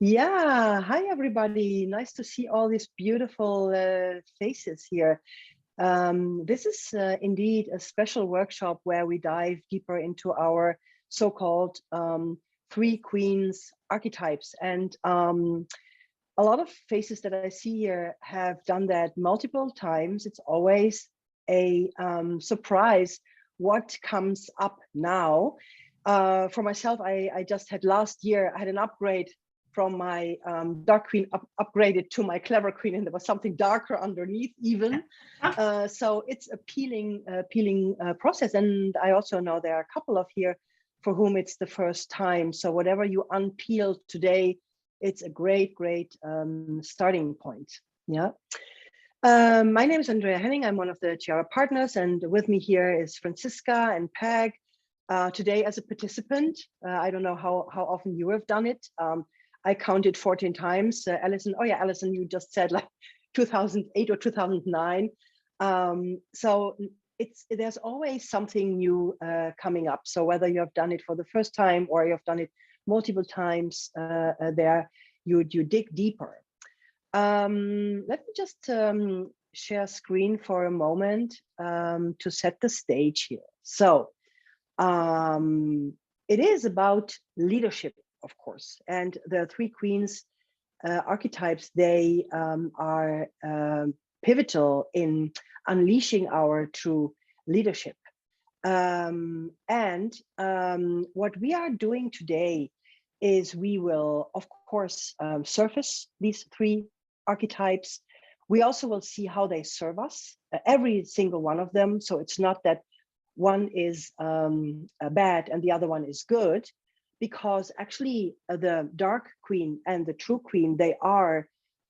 Yeah, hi everybody. Nice to see all these beautiful faces here. This is indeed a special workshop where we dive deeper into our so-called three queens archetypes. And a lot of faces that I see here have done that multiple times. It's always a surprise what comes up now. For myself, I just had last year, I had an upgrade from my dark queen upgraded to my clever queen, and there was something darker underneath even. So it's a peeling process. And I also know there are a couple of here for whom it's the first time. So whatever you unpeel today, it's a great starting point. Yeah. My name is Andrea Henning. I'm one of the Tiara partners, and with me here is Franziska and Peg. Today as a participant, I don't know how often you have done it. I counted 14 times. Alison, oh yeah, Alison, you just said like 2008 or 2009. So there's always something new coming up. So whether you have done it for the first time or you have done it multiple times, there you dig deeper. Let me just share screen for a moment to set the stage here. So it is about leadership, of course, and the three queens archetypes, they are pivotal in unleashing our true leadership. What we are doing today is we will, of course, surface these three archetypes. We also will see how they serve us, every single one of them. So it's not that one is bad and the other one is good, because actually the dark queen and the true queen, they are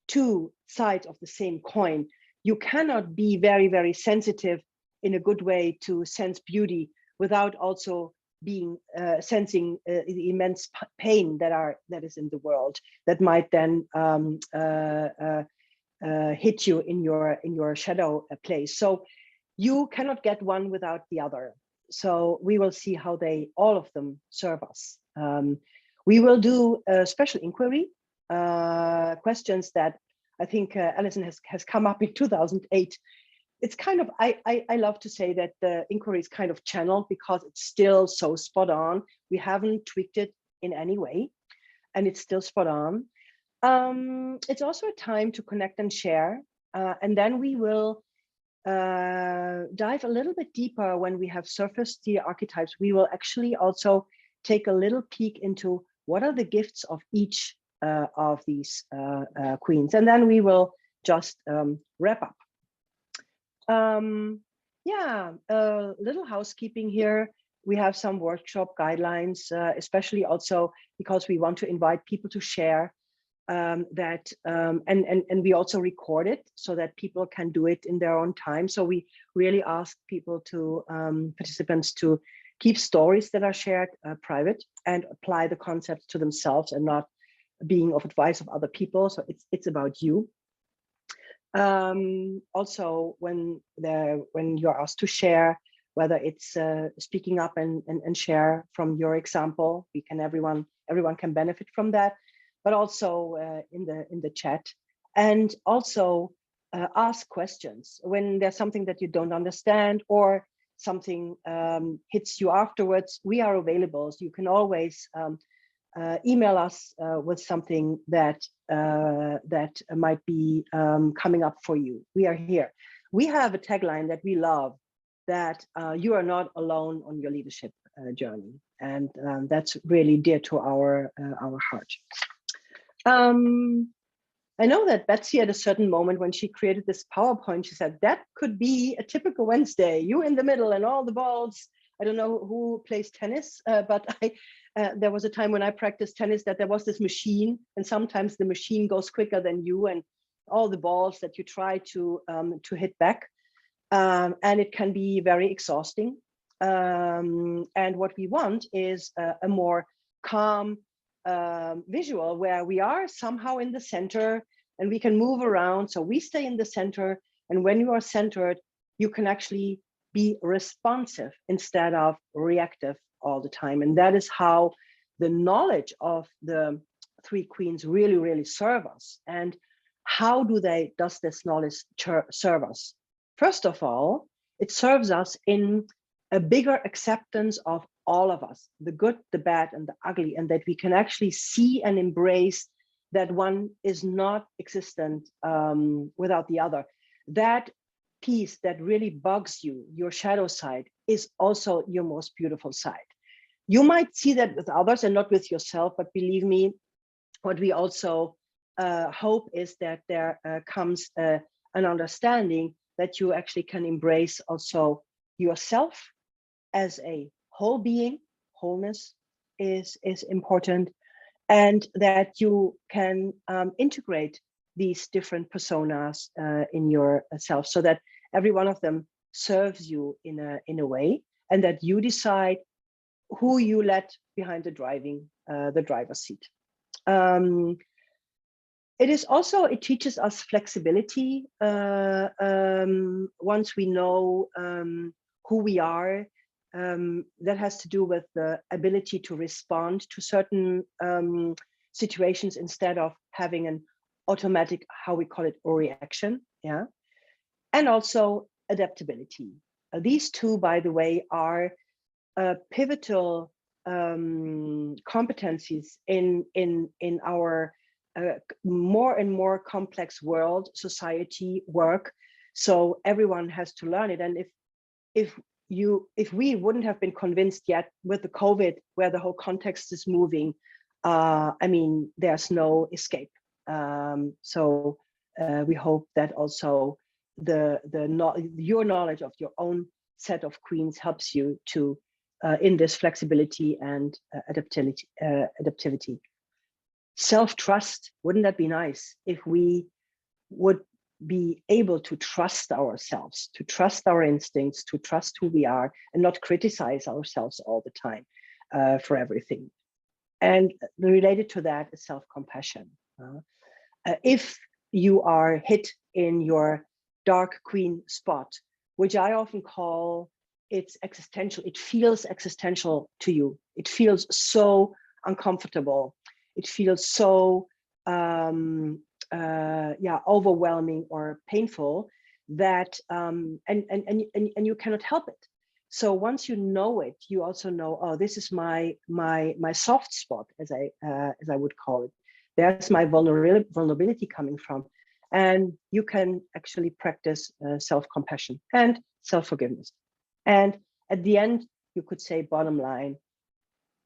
two sides of the same coin. You cannot be very sensitive in a good way to sense beauty without also being sensing the immense pain that is in the world that might then hit you in your shadow place. So you cannot get one without the other. So we will see how all of them serve us. We will do a special inquiry, questions that I think Alison has come up in 2008. It's kind of, I love to say that the inquiry is kind of channeled because it's still so spot on. We haven't tweaked it in any way, and it's still spot on. It's also a time to connect and share. And then we will dive a little bit deeper when we have surfaced the archetypes. We will actually also take a little peek into what are the gifts of each of these queens. And then we will just wrap up. Yeah, a little housekeeping here. We have some workshop guidelines, especially also because we want to invite people to share and we also record it so that people can do it in their own time. So we really ask people to participants to keep stories that are shared private and apply the concepts to themselves and not being of advice of other people. So it's about you. Also, when you're asked to share, whether it's speaking up and share from your example, everyone can benefit from that, but also in the chat, and also ask questions when there's something that you don't understand or something hits you afterwards. We are available, so you can always email us with something that might be coming up for you. We are here. We have a tagline that we love, that you are not alone on your leadership journey, and that's really dear to our heart. I know that Betsy, at a certain moment when she created this PowerPoint, she said that could be a typical Wednesday, you in the middle and all the balls. I don't know who plays tennis, but there was a time when I practiced tennis that there was this machine, and sometimes the machine goes quicker than you and all the balls that you try to hit back. And it can be very exhausting. And what we want is a more calm visual where we are somehow in the center and we can move around. So we stay in the center, and when you are centered, you can actually be responsive instead of reactive all the time. And that is how the knowledge of the three queens really, really serve us? And how does this knowledge serve us? First of all, it serves us in a bigger acceptance of all of us, the good, the bad, and the ugly, and that we can actually see and embrace that one is not existent without the other. That piece that really bugs you, your shadow side, is also your most beautiful side. You might see that with others and not with yourself, but believe me, what we also hope is that there comes an understanding that you actually can embrace also yourself as a whole being. Wholeness is important, and that you can integrate these different personas in yourself, so that every one of them serves you in a way, and that you decide who you let behind the driver's seat. It teaches us flexibility. Once we know who we are, that has to do with the ability to respond to certain situations instead of having an automatic, how we call it, reaction. Yeah. And also adaptability. These two, by the way, are pivotal competencies in our more and more complex world, society, work. So everyone has to learn it. And if we wouldn't have been convinced yet with the COVID, where the whole context is moving, I mean, there's no escape. So we hope that also your knowledge of your own set of queens helps you to in this flexibility and adaptivity. Self-trust, wouldn't that be nice if we would be able to trust ourselves, to trust our instincts, to trust who we are, and not criticize ourselves all the time for everything. And related to that is self-compassion. If you are hit in your dark queen spot, which I often call, it's existential, it feels existential to you. It feels so uncomfortable. It feels so overwhelming or painful that and you cannot help it. So once you know it, you also know, oh, this is my soft spot, as I would call it. There's my vulnerability coming from, and you can actually practice self-compassion and self-forgiveness. And at the end, you could say, bottom line,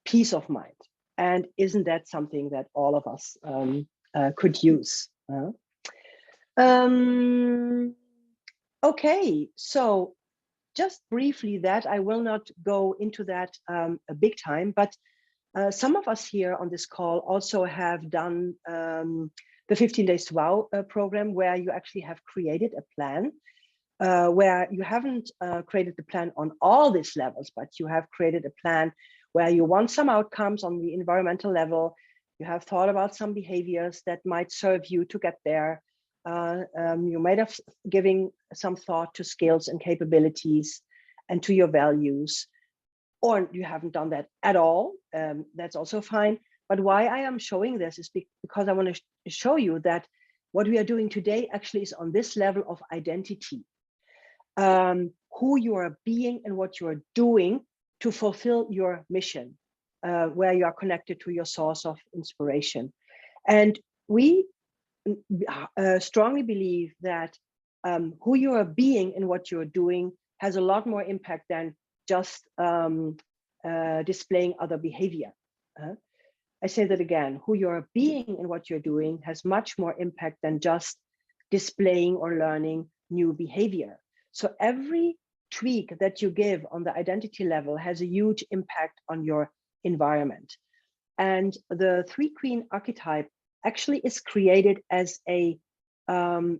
peace of mind. And isn't that something that all of us could use? Okay, so just briefly that, I will not go into that a big time, but some of us here on this call also have done the 15 Days to Wow program, where you actually have created a plan, where you haven't created the plan on all these levels, but you have created a plan where you want some outcomes on the environmental level. You have thought about some behaviors that might serve you to get there. You might have given some thought to skills and capabilities and to your values, or you haven't done that at all. That's also fine. But why I am showing this is because I want to show you that what we are doing today actually is on this level of identity. Who you are being and what you are doing to fulfill your mission, where you are connected to your source of inspiration. And we strongly believe that who you are being and what you're doing has a lot more impact than just displaying other behavior. I say that again, who you are being and what you're doing has much more impact than just displaying or learning new behavior. So every tweak that you give on the identity level has a huge impact on your environment. And the three queen archetype actually is created as a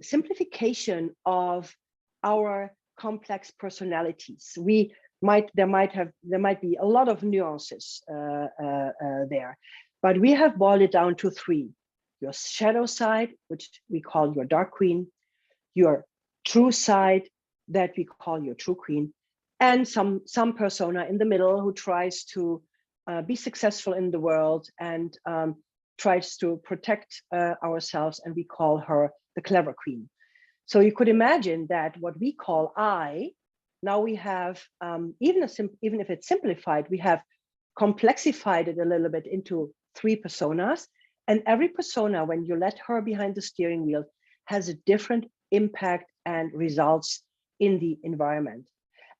simplification of our complex personalities. There might be a lot of nuances there, but we have boiled it down to three: your shadow side, which we call your dark queen, your true side, that we call your true queen, and some persona in the middle who tries to be successful in the world and tries to protect ourselves, and we call her the clever queen. So you could imagine that what we call I, now we have, even if it's simplified, we have complexified it a little bit into 3 personas. And every persona, when you let her behind the steering wheel, has a different impact and results in the environment.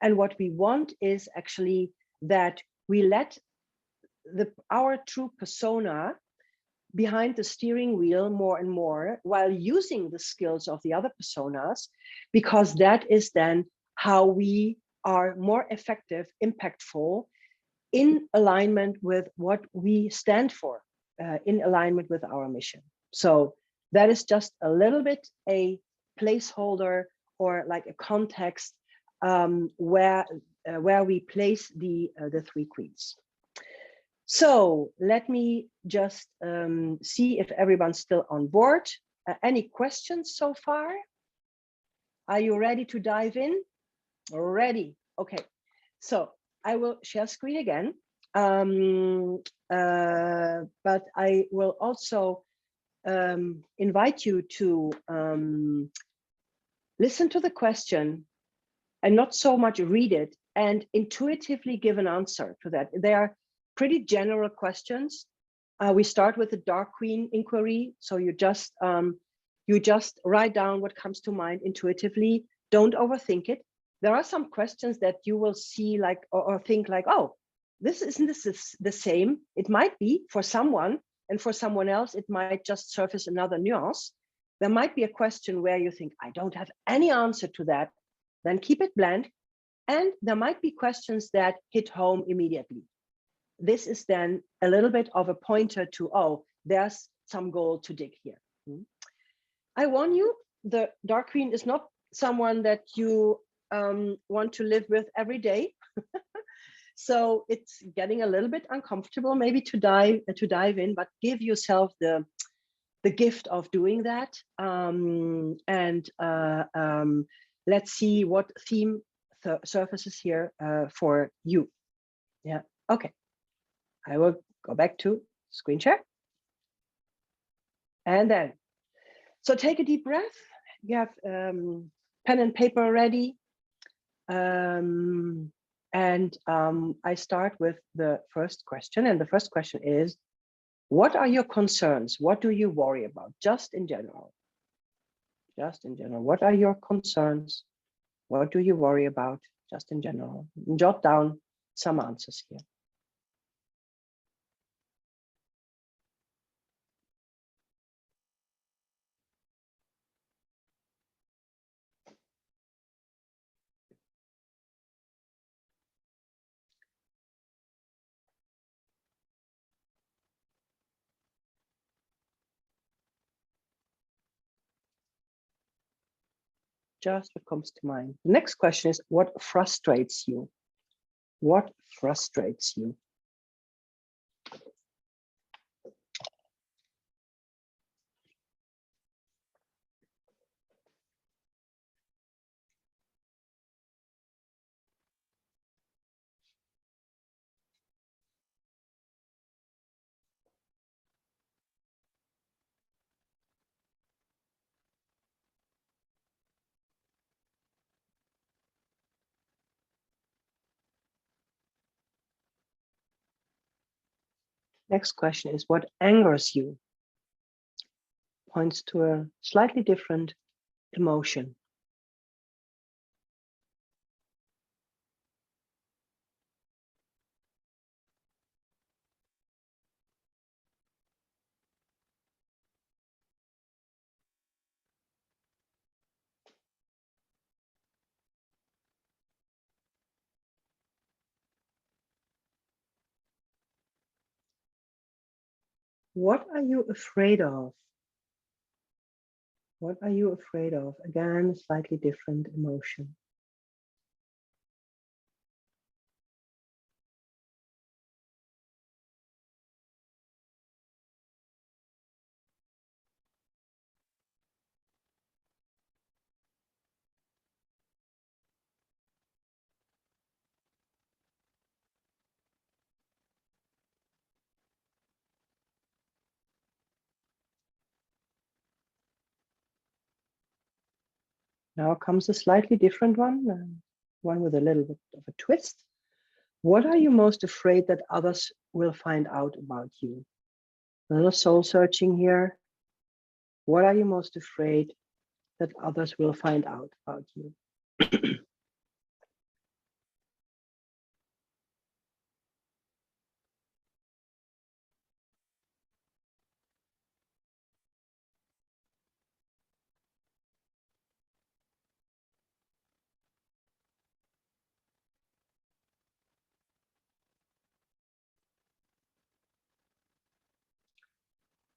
And what we want is actually that we let our true persona behind the steering wheel more and more, while using the skills of the other personas, because that is then how we are more effective, impactful, in alignment with what we stand for, in alignment with our mission. So that is just a little bit a placeholder, or like a context, where we place the 3 queens. So let me just see if everyone's still on board. Any questions so far? Are you ready to dive in? Ready? Okay. So I will share screen again, but I will also invite you to listen to the question and not so much read it, and intuitively give an answer to that. They are pretty general questions. We start with the Dark Queen inquiry. So you just write down what comes to mind intuitively. Don't overthink it. There are some questions that you will see like, or think like, oh, this is the same. It might be for someone, and for someone else, it might just surface another nuance. There might be a question where you think, I don't have any answer to that. Then keep it blank. And there might be questions that hit home immediately. This is then a little bit of a pointer to, oh, there's some gold to dig here. I warn you, the Dark Queen is not someone that you want to live with every day. So it's getting a little bit uncomfortable maybe to dive in, but give yourself the gift of doing that. Let's see what theme surfaces here for you. Yeah, okay. I will go back to screen share. And then, so take a deep breath. You have pen and paper ready. I start with the first question. And the first question is, what are your concerns? What do you worry about? Just in general. Just in general. What are your concerns? What do you worry about? Just in general. Jot down some answers here. Just what comes to mind. The next question is, what frustrates you? What frustrates you? Next question is, what angers you? Points to a slightly different emotion. What are you afraid of? What are you afraid of? Again, slightly different emotion. Now comes a slightly different one, one with a little bit of a twist. What are you most afraid that others will find out about you? A little soul searching here. What are you most afraid that others will find out about you?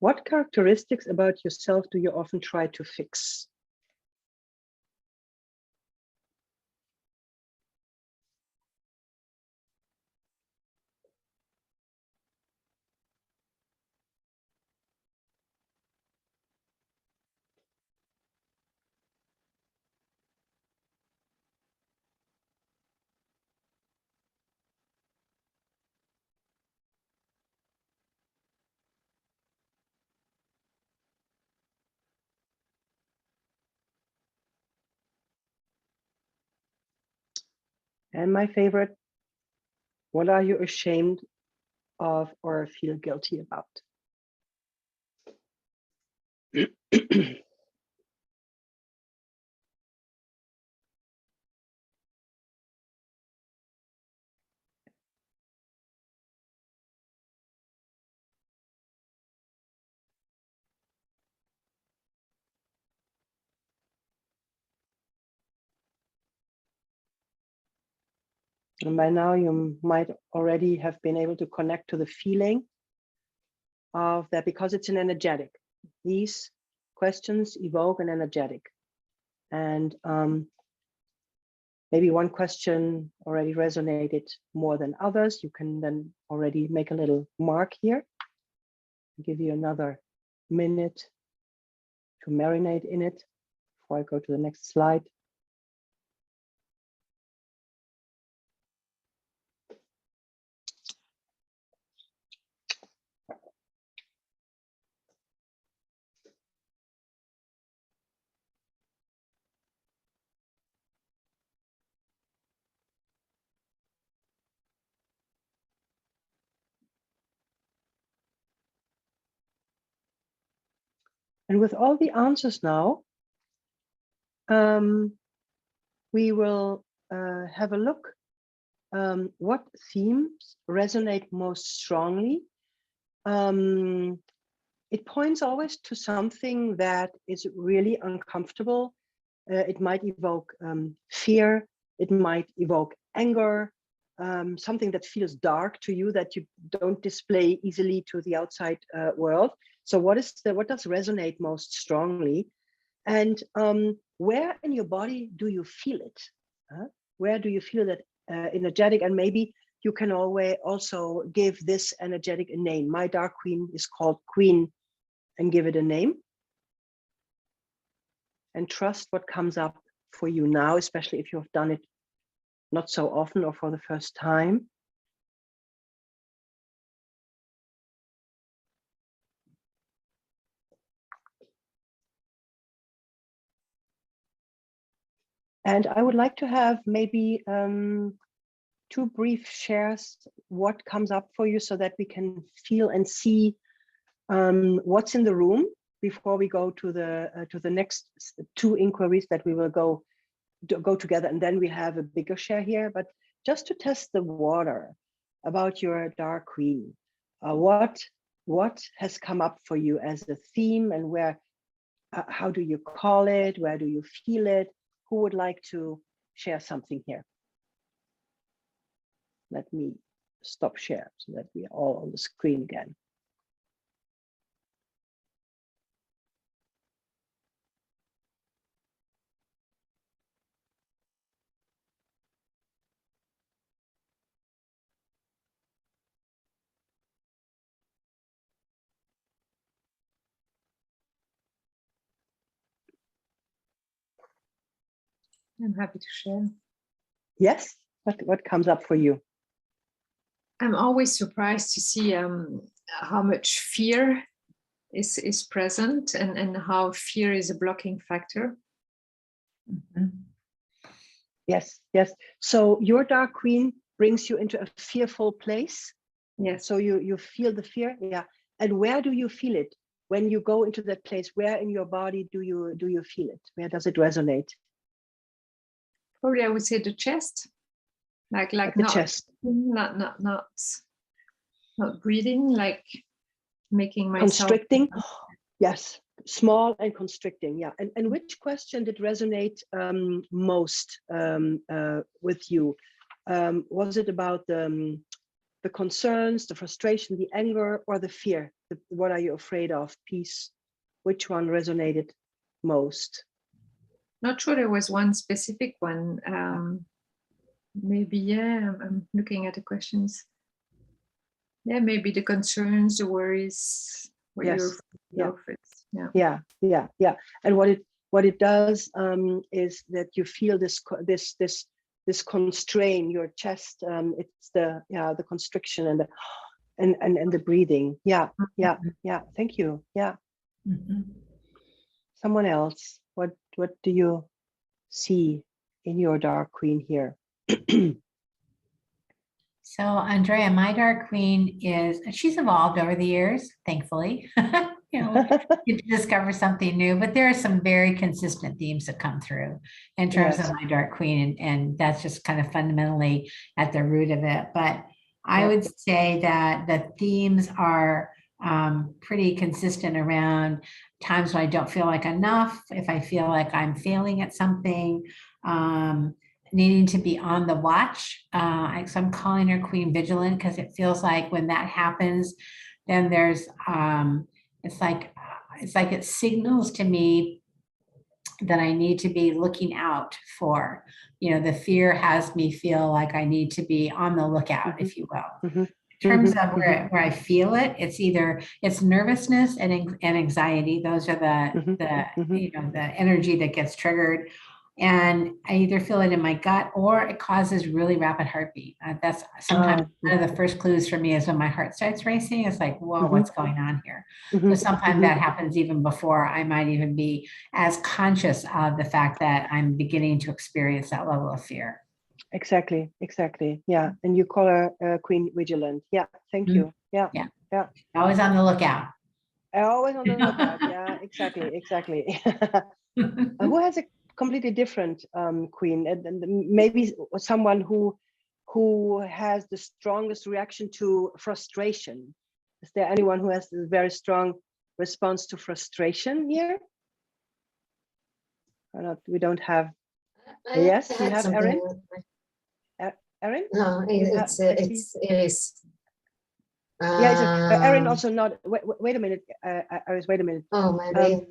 What characteristics about yourself do you often try to fix? And my favorite, what are you ashamed of or feel guilty about? And by now you might already have been able to connect to the feeling of that, because it's an energetic. These questions evoke an energetic. And maybe one question already resonated more than others. You can then already make a little mark here. I'll give you another minute to marinate in it before I go to the next slide. And with all the answers now, we will have a look what themes resonate most strongly. It points always to something that is really uncomfortable. It might evoke fear, it might evoke anger, something that feels dark to you that you don't display easily to the outside world. So what does resonate most strongly? And where in your body do you feel it? Where do you feel that energetic? And maybe you can always also give this energetic a name. My dark queen is called Queen, and give it a name. And trust what comes up for you now, especially if you've done it not so often or for the first time. And I would like to have maybe 2 brief shares what comes up for you, so that we can feel and see what's in the room before we go to the next 2 inquiries that we will go together, and then we have a bigger share here. But just to test the water about your dark queen, what has come up for you as a theme, and where, how do you call it? Where do you feel it? Who would like to share something here? Let me stop share so that we are all on the screen again. I'm happy to share. Yes, what comes up for you? I'm always surprised to see how much fear is present, and how fear is a blocking factor. Yes, yes. So your dark queen brings you into a fearful place. Yes. So you feel the fear. Yeah. And where do you feel it? When you go into that place, where in your body do you feel it? Where does it resonate? Probably I would say the chest. Like The not, chest. not breathing, like making myself constricting. Yes, small and constricting. Yeah. And which question did resonate most with you? Was it about the concerns, the frustration, the anger, or the fear? What are you afraid of? Peace. Which one resonated most? Not sure there was one specific one. Maybe, yeah, I'm looking at the questions. Yeah, maybe the concerns, the worries, what Yes. you're Yeah. of it. Yeah. Yeah. Yeah. Yeah. And what it does is that you feel this constrain your chest. It's the constriction and the breathing. Yeah. Yeah. Yeah. Thank you. Yeah. Someone else. What do you see in your dark queen here? So Andrea, my dark queen she's evolved over the years, thankfully. You discover something new, but there are some very consistent themes that come through in terms Yes. of my dark queen, and that's just kind of fundamentally at the root of it. But I would say that the themes are pretty consistent around times when I don't feel like enough, if I feel like I'm failing at something, needing to be on the watch. So I'm calling her Queen Vigilant because it feels like when that happens, then there's it's like it signals to me that I need to be looking out for. The fear has me feel like I need to be on the lookout, if you will. In terms of where I feel it, it's nervousness and anxiety. Those are the energy that gets triggered. And I either feel it in my gut or it causes really rapid heartbeat. That's sometimes one of the first clues for me is when my heart starts racing. It's like, whoa, what's going on here? So sometimes that happens even before I might even be as conscious of the fact that I'm beginning to experience that level of fear. Exactly. Yeah. And you call her Queen Vigilant. Yeah. Thank you. Yeah. Always on the lookout. Always on the lookout. Yeah. Exactly. Who has a completely different queen, and maybe someone who has the strongest reaction to frustration? Is there anyone who has a very strong response to frustration here? Or not? We don't have. Yes, we have Erin. Erin? No, it's Erin also not. Wait a minute. Iris, wait a minute. Oh, maybe.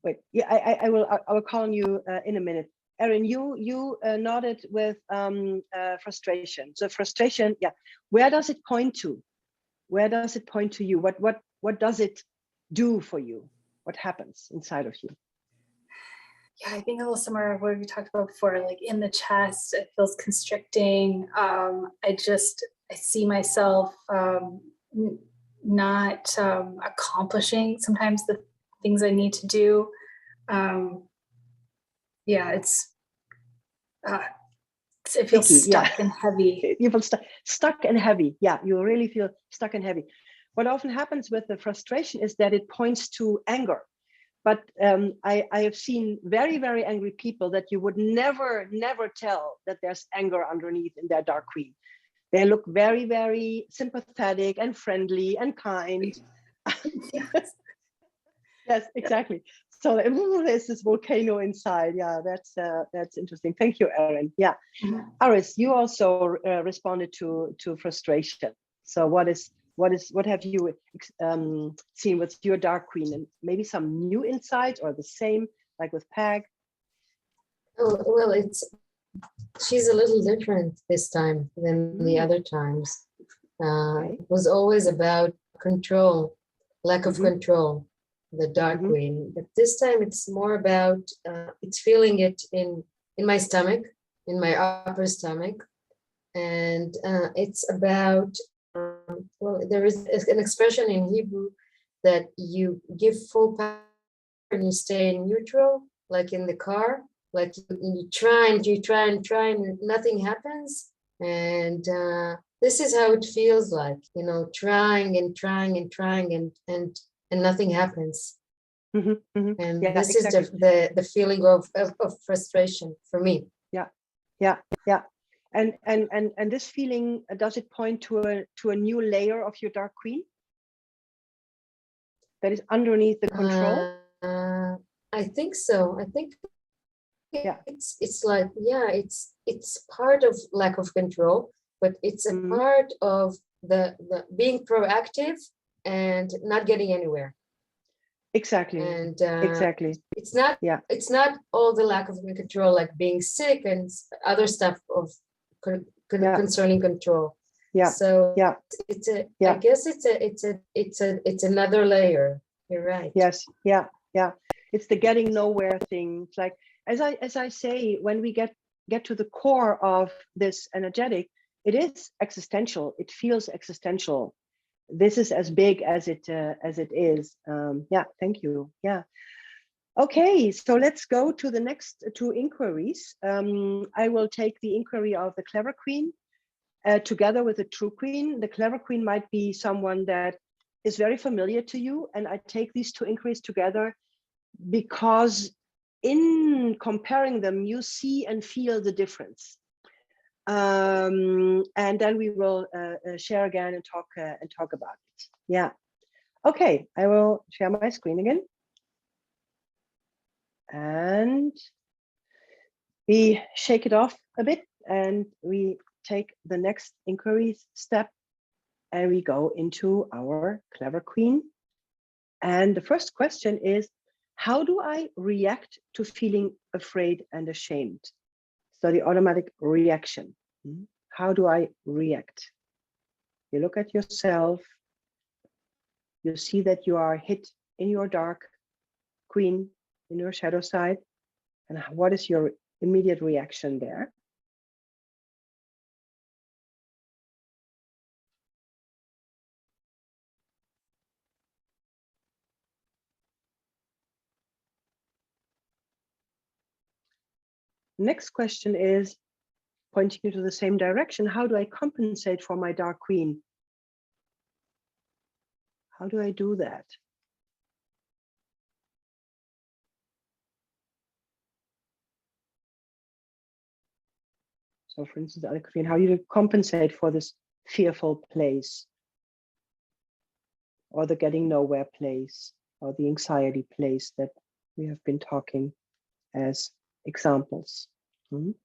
Wait, yeah, I will call on you in a minute. Erin, you nodded with frustration. So frustration, yeah. Where does it point to? Where does it point to you? What does it do for you? What happens inside of you? Yeah, I think a little similar to what we talked about before, like in the chest, it feels constricting. I see myself not accomplishing sometimes the things I need to do. It feels stuck and heavy. You feel stuck and heavy. Yeah, you really feel stuck and heavy. What often happens with the frustration is that it points to anger. But I have seen very, very angry people that you would never tell that there's anger underneath in their dark queen. They look very, very sympathetic and friendly and kind. Yes, exactly. So there's this volcano inside. Yeah, that's interesting. Thank you, Erin. Yeah, Iris, you also responded to frustration. So what have you seen with your dark queen, and maybe some new insights or the same like with Peg? Oh, well, she's a little different this time than the other times. It was always about control, lack of control, the dark queen. But this time it's more about it's feeling it in my stomach, in my upper stomach, and it's about well, there is an expression in Hebrew that you give full power and you stay in neutral, like in the car. like you try and you try and try and nothing happens. And this is how it feels like, you know, trying and trying and trying and nothing happens. Mhm, mhm. And Yeah, this exactly. is the feeling of frustration for me. Yeah. And this feeling, does it point to a new layer of your Dark Queen that is underneath the control? I think so. I think Yeah. it's like, yeah, it's part of lack of control, but it's a Mhm. part of the being proactive and not getting anywhere. Exactly. And Exactly. it's not Yeah. it's not all the lack of control, like being sick and other stuff of Yeah. concerning control. Yeah. So Yeah. it's a, I Yeah. guess it's another layer. You're right. Yes. Yeah. Yeah. It's the getting nowhere thing. It's like, as I say, when we get to the core of this energetic, it is existential. It feels existential. This is as big as it is. Yeah. Thank you. Yeah. Okay. So let's go to the next two inquiries. I will take the inquiry of the Clever Queen together with the True Queen. The Clever Queen might be someone that is very familiar to you, and I take these two inquiries together because in comparing them, you see and feel the difference. And then we will share again and talk about it. Yeah. Okay, I will share my screen again. And we shake it off a bit and we take the next inquiry step and we go into our Clever Queen. And the first question is, how do I react to feeling afraid and ashamed? So the automatic reaction. How do I react? You look at yourself, you see that you are hit in your Dark Queen, in your shadow side, and what is your immediate reaction there? Next question is pointing you to the same direction. How do I compensate for my Dark Queen? How do I do that? So for instance, Dark Queen, how do you compensate for this fearful place, or the getting nowhere place, or the anxiety place that we have been talking as examples? The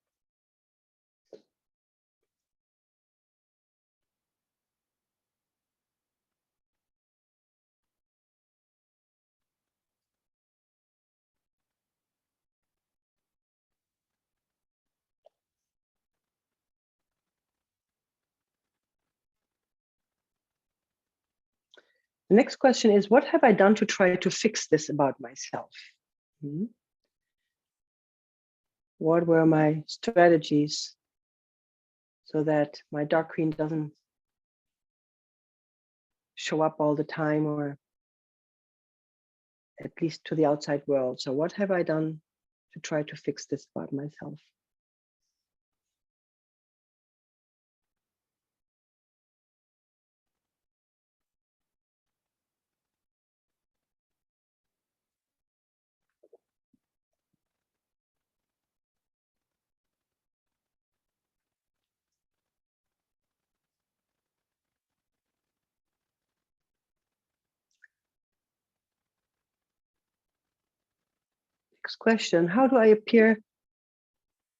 next question is, what have I done to try to fix this about myself? What were my strategies so that my Dark Queen doesn't show up all the time, or at least to the outside world? So what have I done to try to fix this about myself? Next question, how do I appear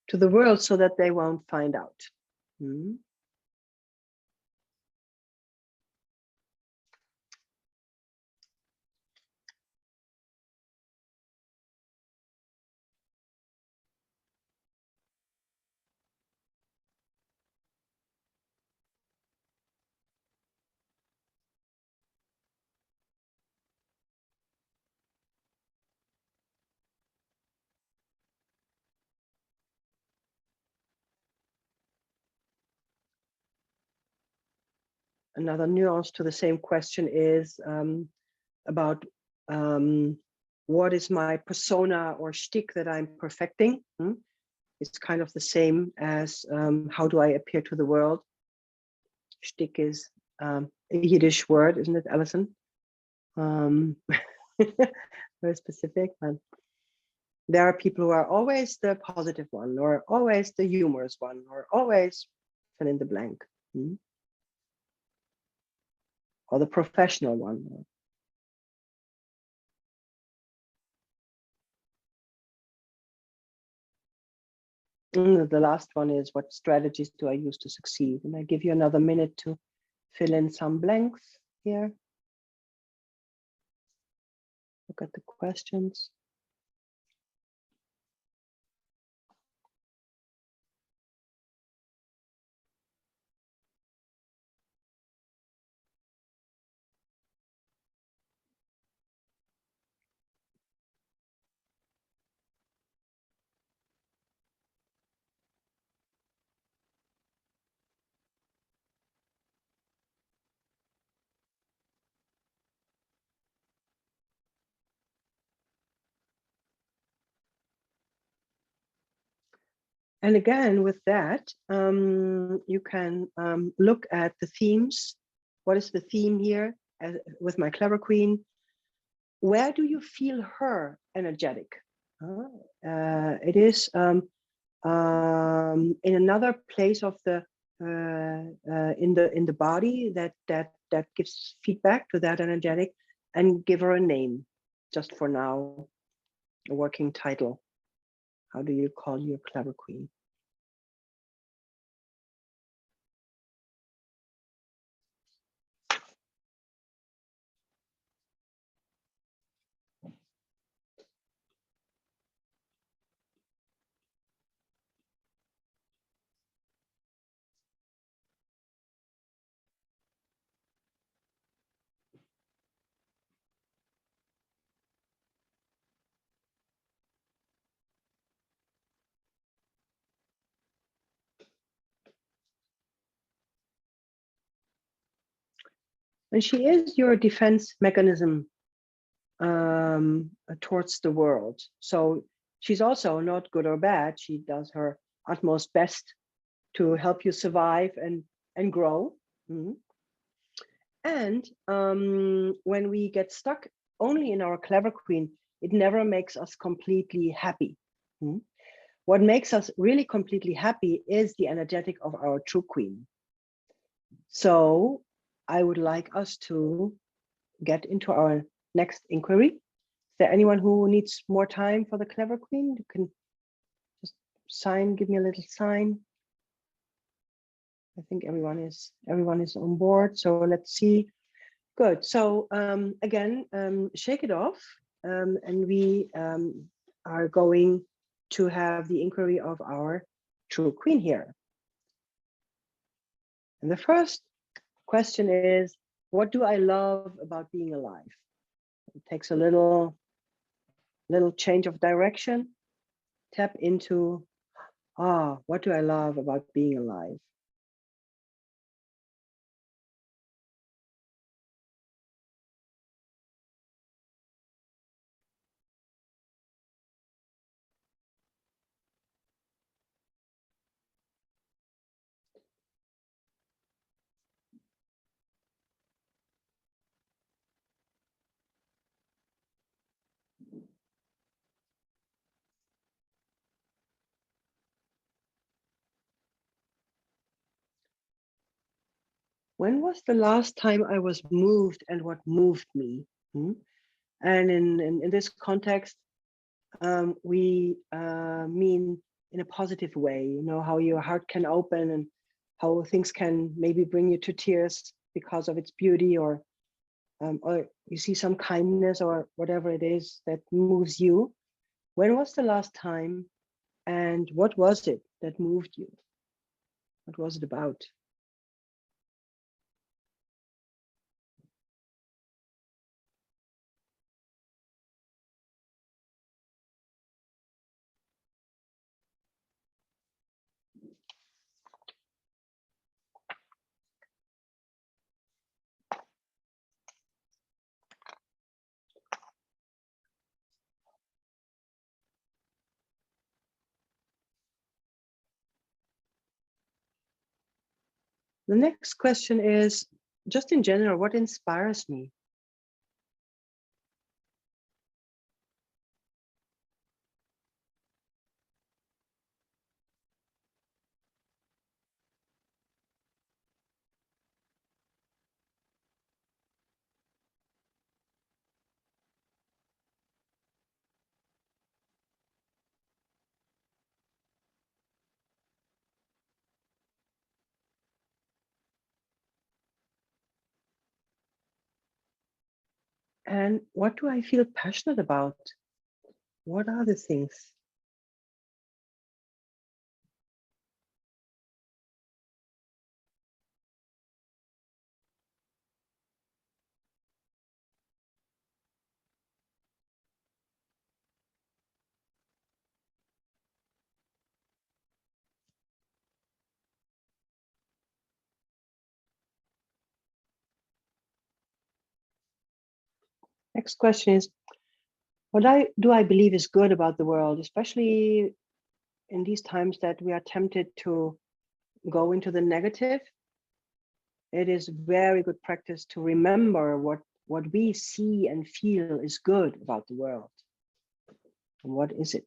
to the world so that they won't find out? Another nuance to the same question is about what is my persona or shtick that I'm perfecting? It's kind of the same as how do I appear to the world? Shtick is a Yiddish word, isn't it, Alison? Very specific, but there are people who are always the positive one, or always the humorous one, or always fill in the blank, or the professional one. The last one is, what strategies do I use to succeed? And I give you another minute to fill in some blanks here. Look at the questions. And again, with that, you can look at the themes. What is the theme here with my Clever Queen? Where do you feel her energetic? It is in another place of the in the body that gives feedback to that energetic, and give her a name, just for now, a working title. How do you call your Clever Queen? And she is your defense mechanism towards the world. So she's also not good or bad. She does her utmost best to help you survive and grow. And when we get stuck only in our Clever Queen, it never makes us completely happy. What makes us really completely happy is the energetic of our true queen. So I would like us to get into our next inquiry. Is there anyone who needs more time for the Clever Queen? You can just give me a little sign. I think everyone is on board. So let's see. Good. So again, shake it off, and we are going to have the inquiry of our true queen here. And the first question is, what do I love about being alive? It takes a little change of direction. Tap into, what do I love about being alive? When was the last time I was moved, and what moved me? And in this context, we mean in a positive way, you know, how your heart can open and how things can maybe bring you to tears because of its beauty, or you see some kindness or whatever it is that moves you. When was the last time, and what was it that moved you? What was it about? The next question is, just in general, what inspires me? And what do I feel passionate about? What are the things? Next question is, what do I believe is good about the world, especially in these times that we are tempted to go into the negative? It is very good practice to remember what we see and feel is good about the world. And what is it?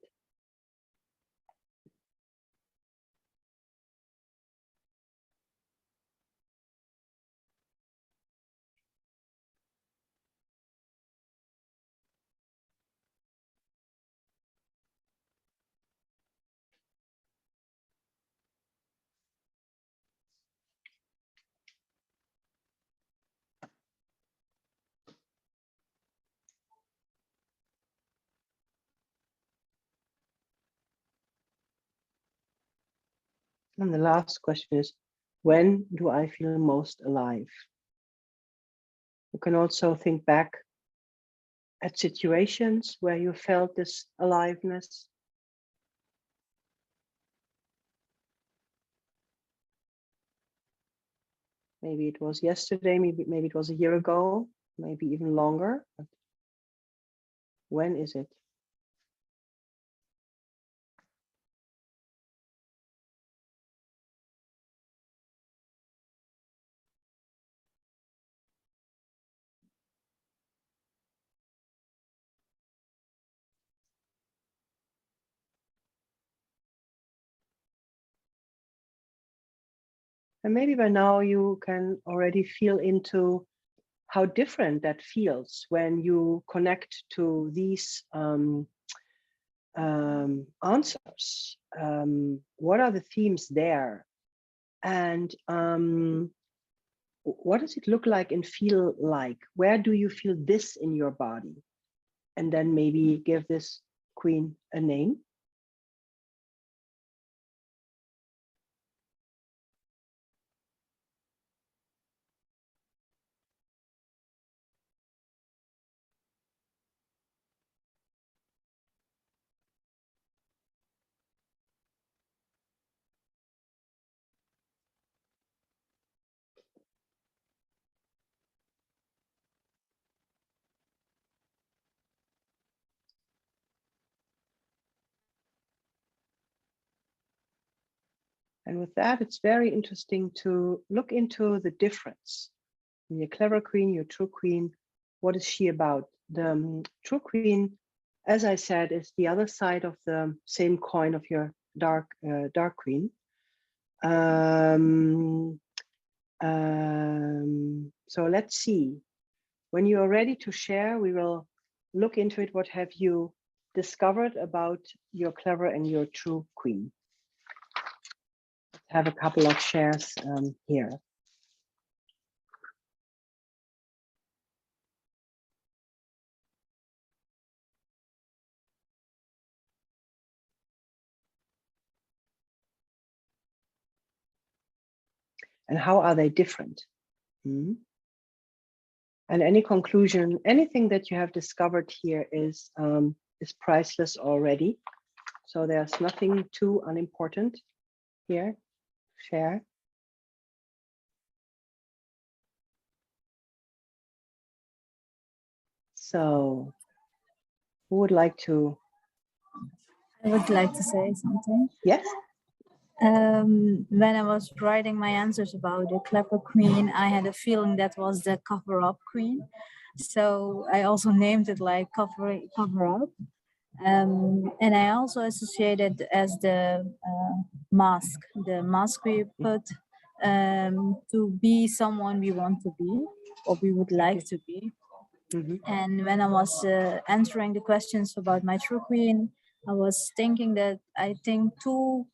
And the last question is, when do I feel most alive? You can also think back at situations where you felt this aliveness. Maybe it was yesterday, maybe it was a year ago, maybe even longer. But when is it? And maybe by now you can already feel into how different that feels when you connect to these answers. What are the themes there? And what does it look like and feel like? Where do you feel this in your body? And then maybe give this queen a name. And with that, it's very interesting to look into the difference. Your clever queen, your true queen, what is she about? The true queen, as I said, is the other side of the same coin of your dark queen. So let's see. When you are ready to share, we will look into it. What have you discovered about your clever and your true queen? Let's have a couple of shares here. And how are they different? And any conclusion, anything that you have discovered here is priceless already. So there's nothing too unimportant here. Share. So who would like to? I would like to say something. Yes. When I was writing my answers about the clever queen, I had a feeling that was the cover-up queen. So I also named it like cover up. And I also associated as the mask we put to be someone we want to be or we would like to be. And when I was answering the questions about my true queen, I was thinking that I think too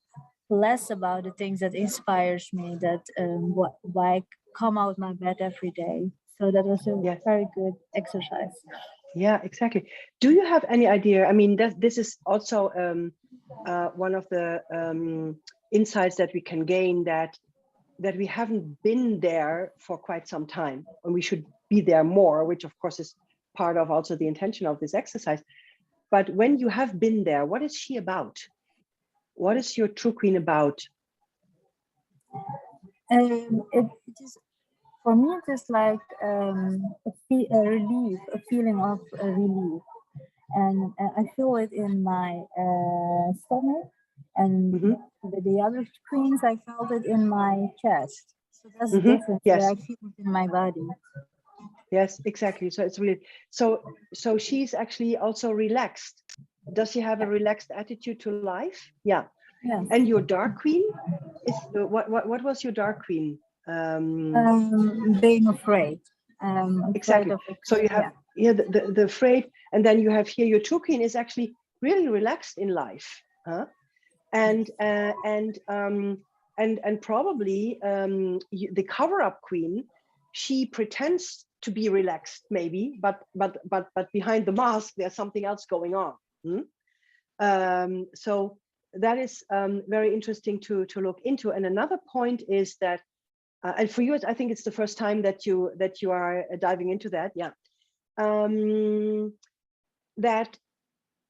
less about the things that inspires me, that why I come out my bed every day. So that was a Yes. very good exercise. Yeah, exactly. Do you have any idea? I mean, this is also one of the insights that we can gain, that we haven't been there for quite some time, and we should be there more, which of course is part of also the intention of this exercise. But when you have been there, what is she about? What is your true queen about? It is, for me, it is like a relief, a feeling of relief. And I feel it in my stomach, and with the other queens, I felt it in my chest. So that's the difference. Yes. Where I feel it in my body. Yes, exactly. So it's really so she's actually also relaxed. Does she have a relaxed attitude to life? Yeah. Yeah. And your dark queen is what was your dark queen? Being afraid. Exactly. So you have the afraid, and then you have here your true queen is actually really relaxed in life, huh? And probably the cover-up queen, she pretends to be relaxed maybe, but behind the mask there's something else going on. So that is very interesting to look into. And another point is that and for you, I think it's the first time that you are diving into that. Yeah, that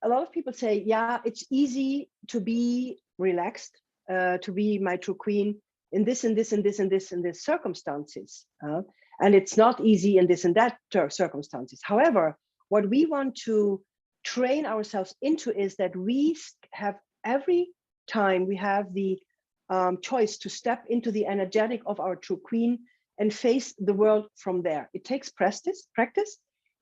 a lot of people say, yeah, it's easy to be relaxed, to be my true queen in this and this and this and this and this circumstances, and it's not easy in this and that circumstances. However, what we want to train ourselves into is that we have every time we have the choice to step into the energetic of our true queen and face the world from there. It takes practice,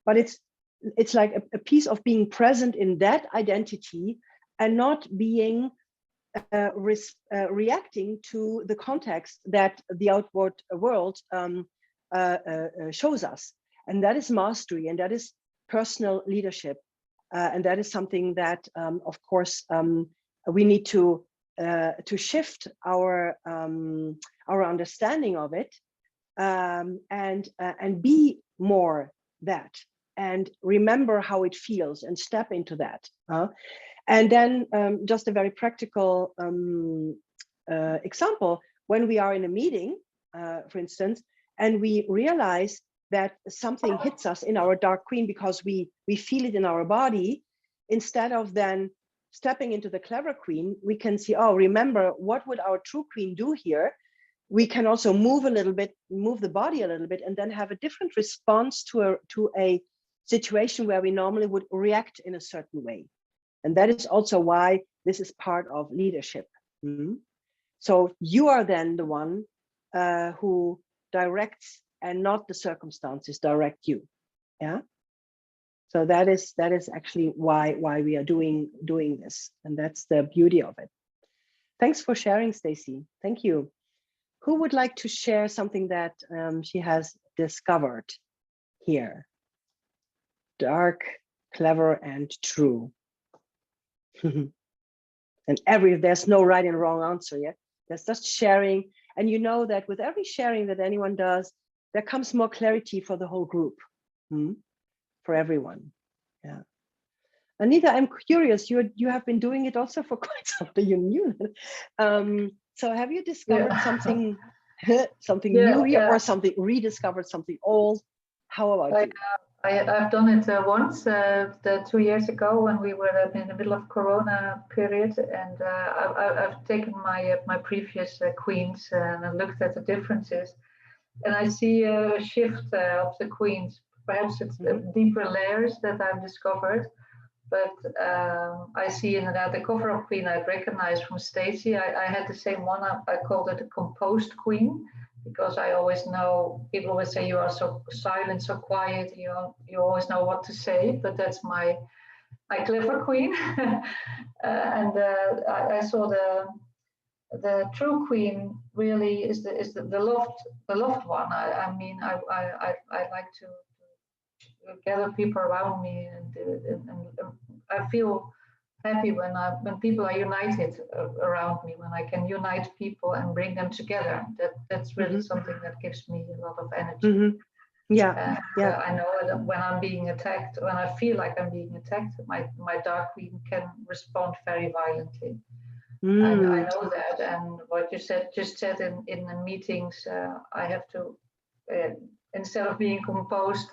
but it's like a piece of being present in that identity and not being reacting to the context that the outward world shows us. And that is mastery, and that is personal leadership. And that is something that, of course, we need to shift our understanding of it, and be more that, and remember how it feels and step into that. And then just a very practical example, when we are in a meeting, for instance, and we realize that something hits us in our dark queen because we feel it in our body, instead of then stepping into the clever queen, we can see, oh, remember, what would our true queen do here? We can also move a little bit, move the body a little bit, and then have a different response to a situation where we normally would react in a certain way. And that is also why this is part of leadership. So you are then the one who directs, and not the circumstances direct you. Yeah. So that is actually why we are doing this, and that's the beauty of it. Thanks for sharing, Stacy. Thank you. Who would like to share something that she has discovered here? Dark, clever, and true. And there's no right and wrong answer yet. There's just sharing, and you know that with every sharing that anyone does, there comes more clarity for the whole group, for everyone. Yeah. Anita, I'm curious. You have been doing it also for quite something. You knew. So have you discovered something, something new here, or something rediscovered something old? How about you? I've done it once, 2 years ago, when we were in the middle of Corona period, and I've taken my previous queens and looked at the differences, and I see a shift of the queens. Perhaps it's deeper layers that I've discovered, But I see inderdaad the cover-up queen I recognize from Stacey. I had the same one. I called it a composed queen, because I always know, people always say you are so silent, so quiet, you always know what to say, but that's my clever queen. And I saw the true queen really is the loved one. I mean, I like to gather people around me, and I feel happy when people are united around me, when I can unite people and bring them together. That's really something that gives me a lot of energy. Yeah, yeah. I know that when I'm being attacked, when I feel like I'm being attacked, my dark queen can respond very violently. And I know that. And what you just said in the meetings, I have to, instead of being composed,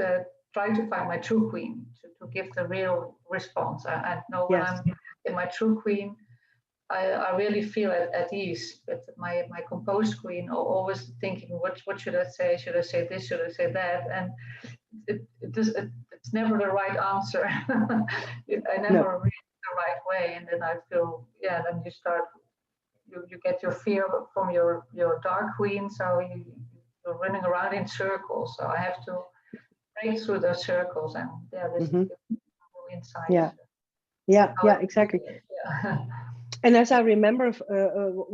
try to find my true queen to give the real response. I know when I'm in my true queen, I really feel at ease. But my composed queen, always thinking, what should I say? Should I say this? Should I say that? And it's never the right answer. I never read the right way, and then I feel, then you start, you get your fear from your dark queen, so you're running around in circles. So I have to break through those circles, and this is insight. Yeah, exactly. And as I remember,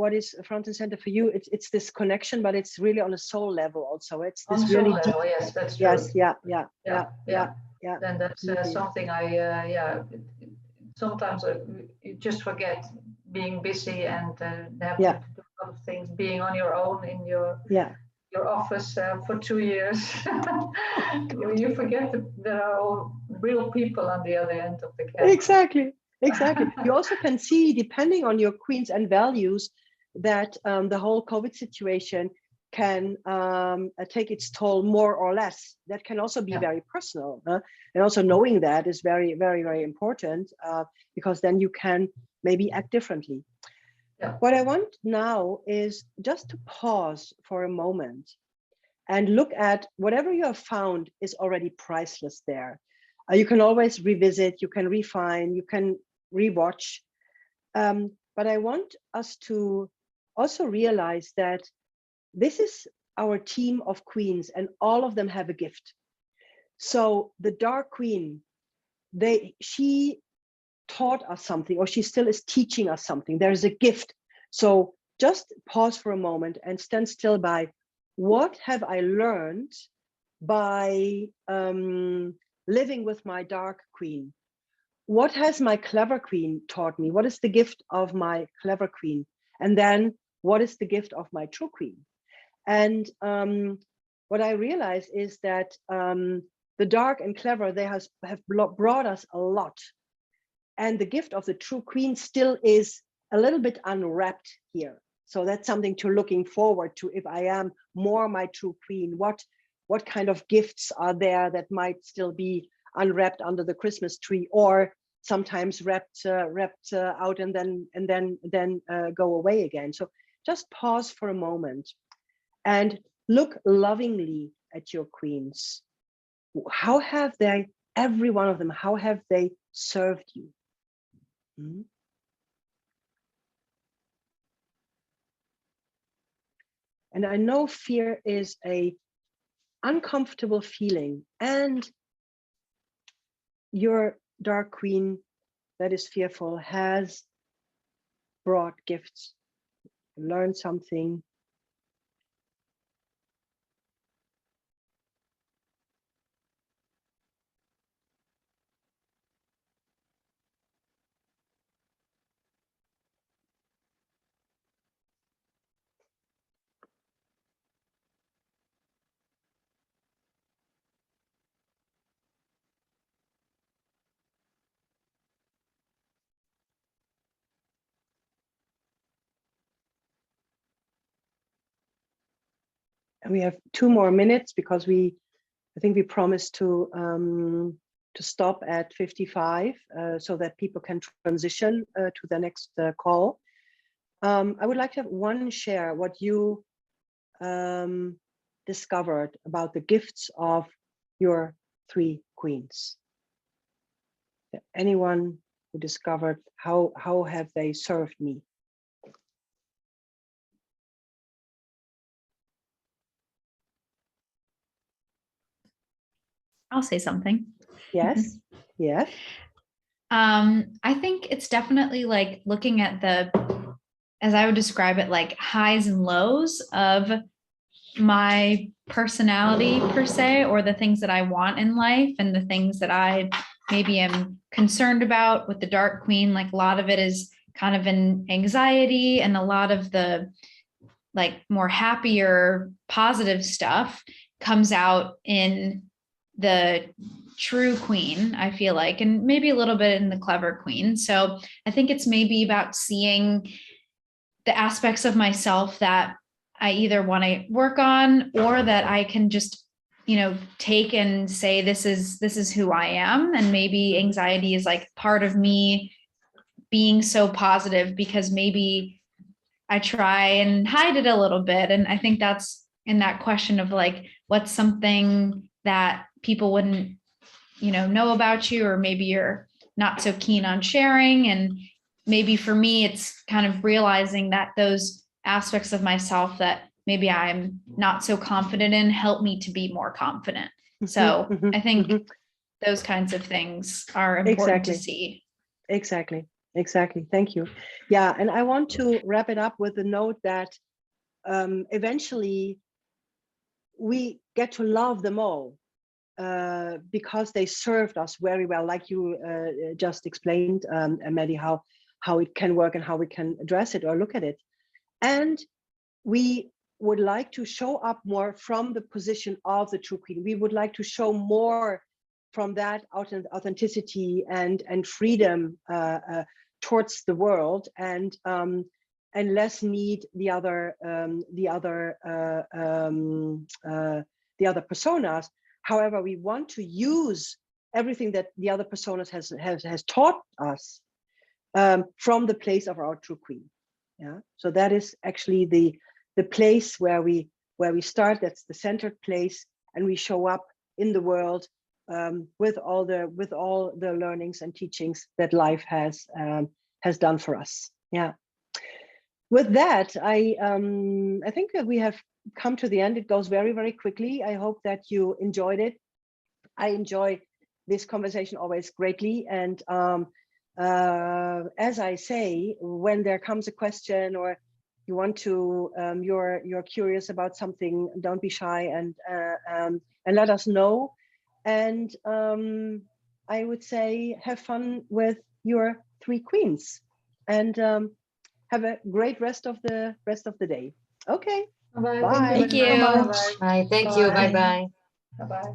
what is front and center for you, it's this connection, but it's really on a soul level also. It's this on really soul level, yes, that's true. Yes, yeah. Then that's something I sometimes you just forget, being busy and having to do a lot of things, being on your own in your office for 2 years. You forget that there are all real people on the other end of the camera. Exactly. You also can see, depending on your queens and values, that the whole COVID situation can take its toll more or less. That can also be very personal. And also knowing that is very, very, very important, because then you can maybe act differently. What I want now is just to pause for a moment and look at whatever you have found is already priceless there. You can always revisit, you can refine, you can rewatch. But I want us to also realize that this is our team of queens, and all of them have a gift. So the dark queen, she taught us something, or she still is teaching us something. There's a gift. So just pause for a moment and stand still by, what have I learned by living with my dark queen? What has my clever queen taught me? What is the gift of my clever queen? And then what is the gift of my true queen? And what I realized is that the dark and clever, they have brought us a lot. And the gift of the true queen still is a little bit unwrapped here. So that's something to looking forward to. If I am more my true queen, what kind of gifts are there that might still be unwrapped under the Christmas tree, or sometimes wrapped out and then go away again. So just pause for a moment and look lovingly at your queens. How have they, every one of them, how have they served you? And I know fear is a uncomfortable feeling, and your dark queen that is fearful has brought gifts, learned something. And we have 2 more minutes, because I think we promised to stop at 55 so that people can transition to the next call. I would like to have one share what you discovered about the gifts of your 3 queens. Anyone who discovered how have they served me? I'll say something. Yes, yes. I think it's definitely like looking at the, as I would describe it, like highs and lows of my personality per se, or the things that I want in life and the things that I maybe am concerned about with the Dark Queen. Like a lot of it is kind of an anxiety, and a lot of the like more happier, positive stuff comes out in the true Queen, I feel like, and maybe a little bit in the Clever Queen. So I think it's maybe about seeing the aspects of myself that I either want to work on, or that I can just, you know, take and say, this is who I am. And maybe anxiety is like part of me being so positive because maybe I try and hide it a little bit. And I think that's in that question of like, what's something that people wouldn't, you know about you, or maybe you're not so keen on sharing. And maybe for me, it's kind of realizing that those aspects of myself that maybe I'm not so confident in help me to be more confident. So I think those kinds of things are important to see. Exactly. Thank you. Yeah, and I want to wrap it up with the note that eventually we get to love them all because they served us very well, like you just explained, Maddie, how it can work and how we can address it or look at it. And we would like to show up more from the position of the true Queen. We would like to show more from that authenticity and freedom towards the world, and less need the other personas. However, we want to use everything that the other personas has taught us from the place of our true Queen. Yeah, so that is actually the place where we start. That's the centered place, and we show up in the world with all the learnings and teachings that life has done for us. Yeah. With that, I think that we have come to the end. It goes very, very quickly. I hope that you enjoyed it. I enjoy this conversation always greatly, and as I say, when there comes a question or you want to, you're curious about something, don't be shy and let us know. And I would say have fun with your three queens, and have a great rest of the day. Okay. Bye. Bye. Thank you. Bye. Bye. Thank you. Bye bye. Bye.